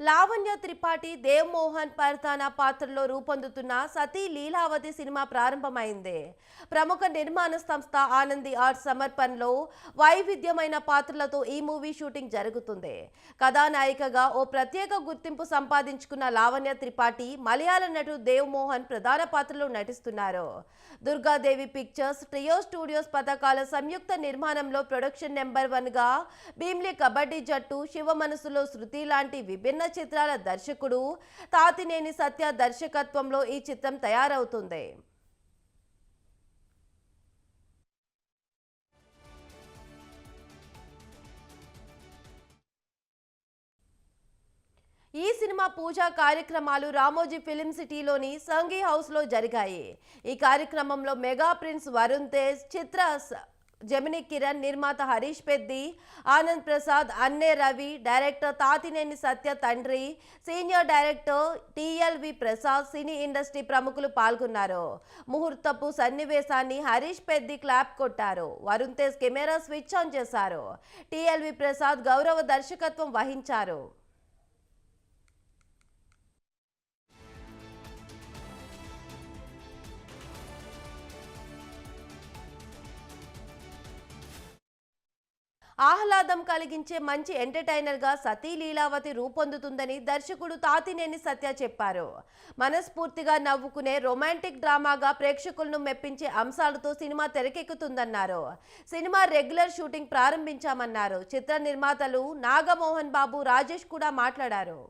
లావణ్య త్రిపాఠి దేవ్ మోహన్ పర్తానా పాత్రలో రూపొందుతున్న సతీ లీలావతి సినిమా ప్రారంభమైంది. ప్రముఖ నిర్మాణ సంస్థ ఆనంది ఆర్ట్స్ సమర్పణలో వైవిధ్యమైన పాత్రలతో ఈ మూవీ షూటింగ్ జరుగుతుంది. కథానాయికగా ఓ ప్రత్యేక గుర్తింపు సంపాదించుకున్న లావణ్య త్రిపాఠి మలయాళ నటుడు దేవ్ మోహన్ ప్రధాన పాత్రలో నటిస్తున్నారు. దుర్గాదేవి పిక్చర్స్, ట్రియో స్టూడియోస్ పతాకాల సంయుక్త నిర్మాణంలో ప్రొడక్షన్ నెంబర్ 1గా భీమ్లీ కబడ్డీ జట్టు, శివ మనసులో శృతి లాంటి విభిన్న చిత్రాల దర్శకుడు తాతినేని సత్య దర్శకత్వంలో ఈ చిత్రం తయారవుతుంది. ఈ సినిమా పూజా కార్యక్రమాలు రామోజీ ఫిలిం సిటీలోని సంఘీ హౌస్లో జరిగాయి. ఈ కార్యక్రమంలో మెగా ప్రిన్స్ వరుణ్ తేజ్, చిత్ర జమిని కిరణ్, నిర్మాత హరీష్ పెద్ది, ఆనంద్ ప్రసాద్, అన్నే రవి, డైరెక్టర్ తాతినేని సత్య తండ్రి, senior director TLV Prasad, cine industry ప్రముఖులు పాల్గొన్నారు. ముహూర్తపు సన్నివేశాన్ని హరీష్ పెద్ది క్లాప్ కొట్టారు. Varun Tej camera switch on చేశారు. టిఎల్వి ప్రసాద్ గౌరవ దర్శకత్వం వహించారు. ఆహ్లాదం కలిగించే మంచి ఎంటర్టైనర్గా సతీ లీలావతి రూపొందుతుందని దర్శకుడు తాతినేని సత్య చెప్పారు. మనస్ఫూర్తిగా నవ్వుకునే రొమాంటిక్ డ్రామాగా ప్రేక్షకులను మెప్పించే అంశాలతో సినిమా తెరకెక్కుతుందన్నారు. సినిమా రెగ్యులర్ షూటింగ్ ప్రారంభించామన్నారు. చిత్ర నిర్మాతలు నాగమోహన్ బాబు, రాజేష్ కూడా మాట్లాడారు.